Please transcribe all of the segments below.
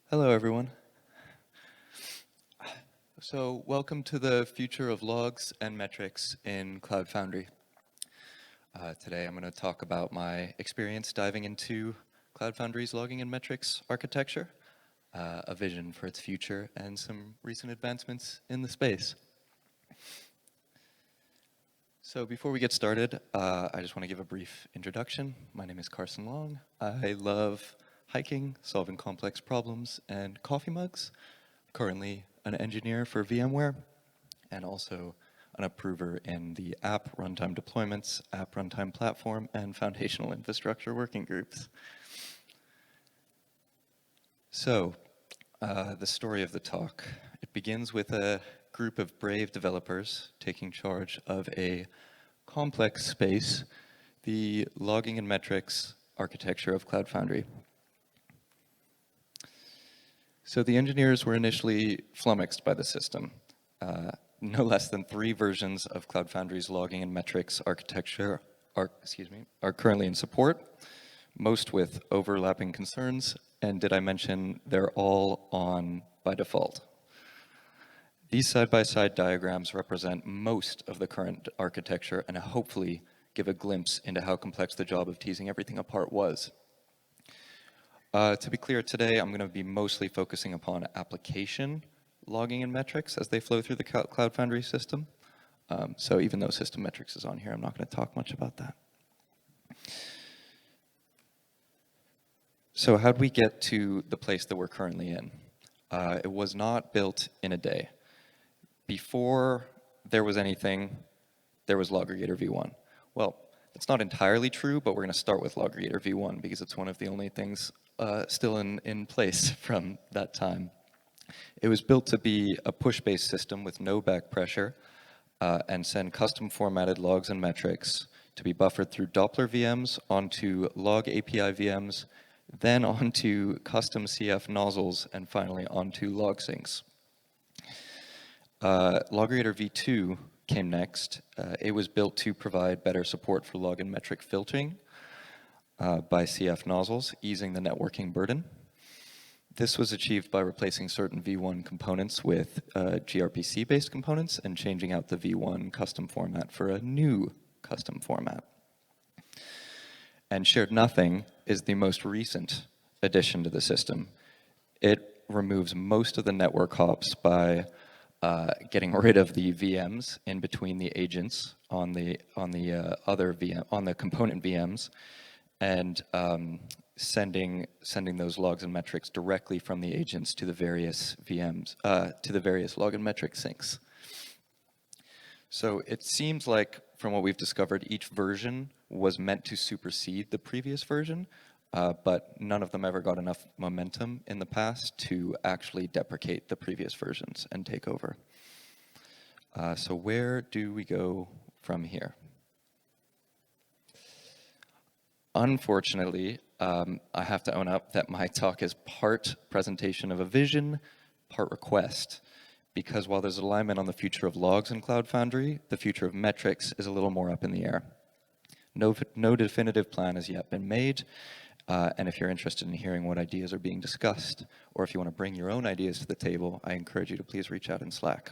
Hello, everyone. So welcome to the future of logs and metrics in Cloud Foundry. Today I'm going to talk about my experience diving into Cloud Foundry's logging and metrics architecture, a vision for its future, and some recent advancements in the space. So before we get started, I just want to give a brief introduction. My name is Carson Long. I love hiking, solving complex problems, and coffee mugs. Currently an engineer for VMware, and also an approver in the app runtime deployments, app runtime platform, and foundational infrastructure working groups. So, the story of the talk. It begins with a group of brave developers taking charge of a complex space, the logging and metrics architecture of Cloud Foundry. So the engineers were initially flummoxed by the system. No less than 3 versions of Cloud Foundry's logging and metrics architecture are currently in support, most with overlapping concerns, and did I mention they're all on by default. These side-by-side diagrams represent most of the current architecture and hopefully give a glimpse into how complex the job of teasing everything apart was. To be clear, today I'm going to be mostly focusing upon application logging and metrics as they flow through the Cloud Foundry system. So even though system metrics is on here, I'm not going to talk much about that. So how'd we get to the place that we're currently in? It was not built in a day. Before there was anything, there was Loggregator v1. Well, that's not entirely true, but we're going to start with Loggregator v1 because it's one of the only things still in place from that time. It was built to be a push-based system with no back pressure and send custom formatted logs and metrics to be buffered through Doppler VMs onto log API VMs, then onto custom CF nozzles, and finally onto log syncs. Loggregator v2 came next. It was built to provide better support for log and metric filtering by CF nozzles, easing the networking burden. This was achieved by replacing certain v1 components with gRPC-based components and changing out the v1 custom format for a new custom format. And shared nothing is the most recent addition to the system. It removes most of the network hops by getting rid of the VMs in between the agents on the component VMs, and sending those logs and metrics directly from the agents to the various VMs, to the various log and metric syncs. So it seems like, from what we've discovered, each version was meant to supersede the previous version, but none of them ever got enough momentum in the past to actually deprecate the previous versions and take over. So where do we go from here? Unfortunately, I have to own up that my talk is part presentation of a vision, part request, because while there's alignment on the future of logs in Cloud Foundry, the future of metrics is a little more up in the air. No definitive plan has yet been made, and if you're interested in hearing what ideas are being discussed, or if you want to bring your own ideas to the table, I encourage you to please reach out in Slack.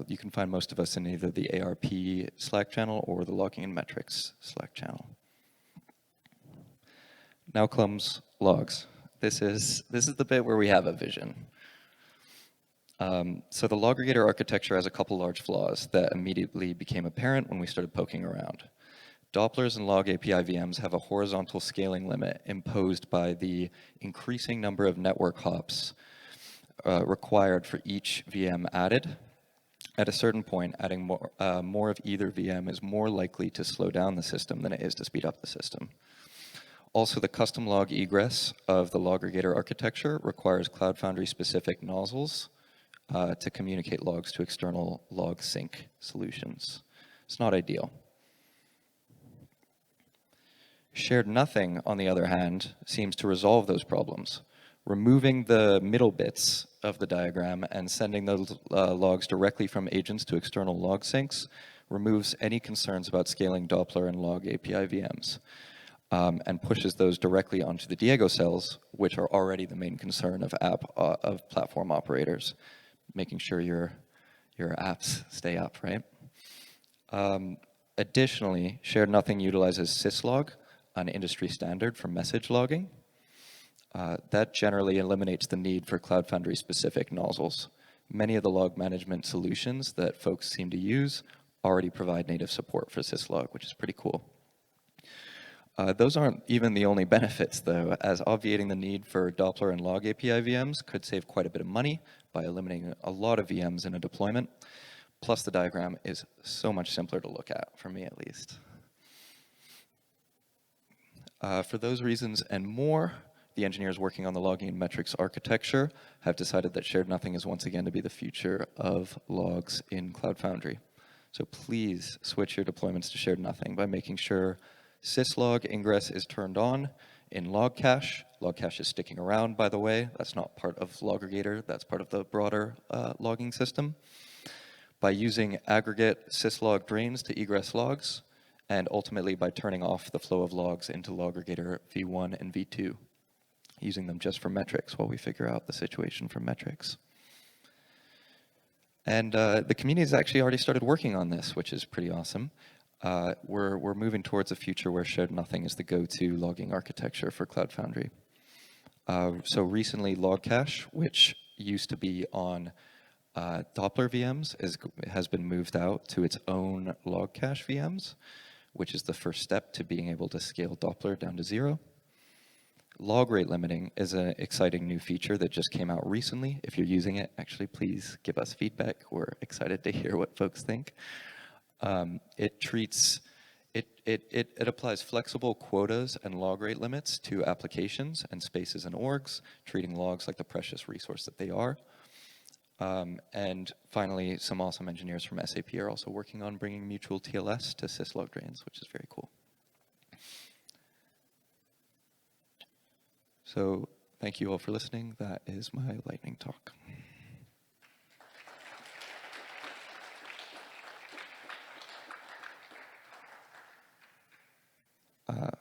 You can find most of us in either the ARP Slack channel or the Logging and Metrics Slack channel. Now comes logs. This is the bit where we have a vision. So the Loggregator architecture has a couple large flaws that immediately became apparent when we started poking around. Dopplers and log API VMs have a horizontal scaling limit imposed by the increasing number of network hops required for each VM added. At a certain point, adding more of either VM is more likely to slow down the system than it is to speed up the system. Also, the custom log egress of the Loggregator architecture requires Cloud Foundry-specific nozzles to communicate logs to external log sync solutions. It's not ideal. Shared nothing, on the other hand, seems to resolve those problems. Removing the middle bits of the diagram and sending those logs directly from agents to external log syncs removes any concerns about scaling Doppler and log API VMs. and pushes those directly onto the Diego cells, which are already the main concern of of platform operators, making sure your apps stay up, right? Additionally, Shared Nothing utilizes syslog, an industry standard for message logging. That generally eliminates the need for Cloud Foundry specific nozzles. Many of the log management solutions that folks seem to use already provide native support for syslog, which is pretty cool. Those aren't even the only benefits, though, as obviating the need for Doppler and log API VMs could save quite a bit of money by eliminating a lot of VMs in a deployment. Plus, the diagram is so much simpler to look at, for me at least. For those reasons and more, the engineers working on the logging and metrics architecture have decided that Shared Nothing is once again to be the future of logs in Cloud Foundry. So please switch your deployments to Shared Nothing by making sure syslog ingress is turned on in log cache. Log cache is sticking around, by the way. That's not part of Loggregator. That's part of the broader logging system. By using aggregate syslog drains to egress logs, and ultimately by turning off the flow of logs into Loggregator v1 and v2, using them just for metrics while we figure out the situation for metrics. And the community has actually already started working on this, which is pretty awesome. We're moving towards a future where Shared Nothing is the go-to logging architecture for Cloud Foundry. So recently, Log Cache, which used to be on Doppler VMs, has been moved out to its own Log Cache VMs, which is the first step to being able to scale Doppler down to 0. Log rate limiting is an exciting new feature that just came out recently. If you're using it, actually, please give us feedback. We're excited to hear what folks think. It applies flexible quotas and log rate limits to applications and spaces and orgs, treating logs like the precious resource that they are. And finally, some awesome engineers from SAP are also working on bringing mutual TLS to syslog drains, which is very cool. So thank you all for listening. That is my lightning talk.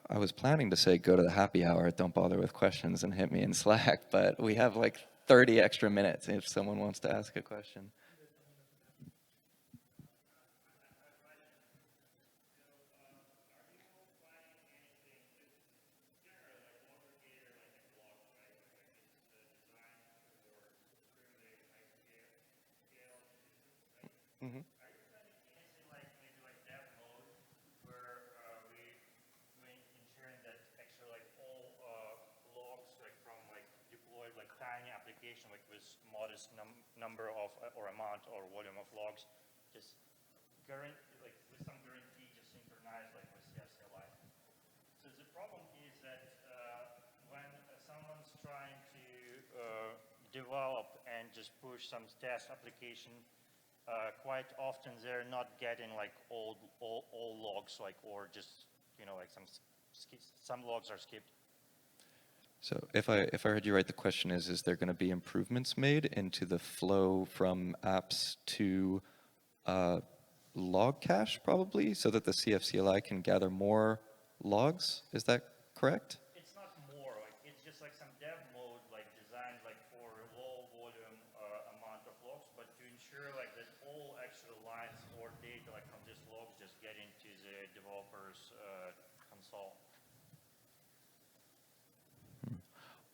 I was planning to say go to the happy hour, don't bother with questions, and hit me in Slack, but we have like 30 extra minutes if someone wants to ask a question. Mm-hmm. Tiny application like with modest number of or amount or volume of logs, just with some guarantee, just synchronize like with CFCLI. So the problem is that when someone's trying to develop and just push some test application, quite often they're not getting like all logs, like, or just like some logs are skipped. So if I heard you right, the question is there going to be improvements made into the flow from apps to log cache, probably, so that the CFCLI can gather more logs? Is that correct? It's not more, like it's just like some dev mode, like designed like for low volume amount of logs, but to ensure like that all extra lines or data like from these logs just get into the developer's console.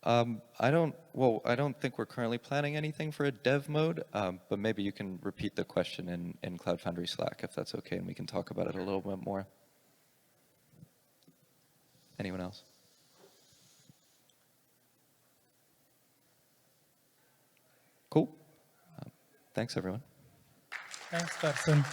I don't think we're currently planning anything for a dev mode, but maybe you can repeat the question in Cloud Foundry Slack if that's okay, and we can talk about it a little bit more. Anyone else? Cool. Thanks, everyone. Thanks, Carson.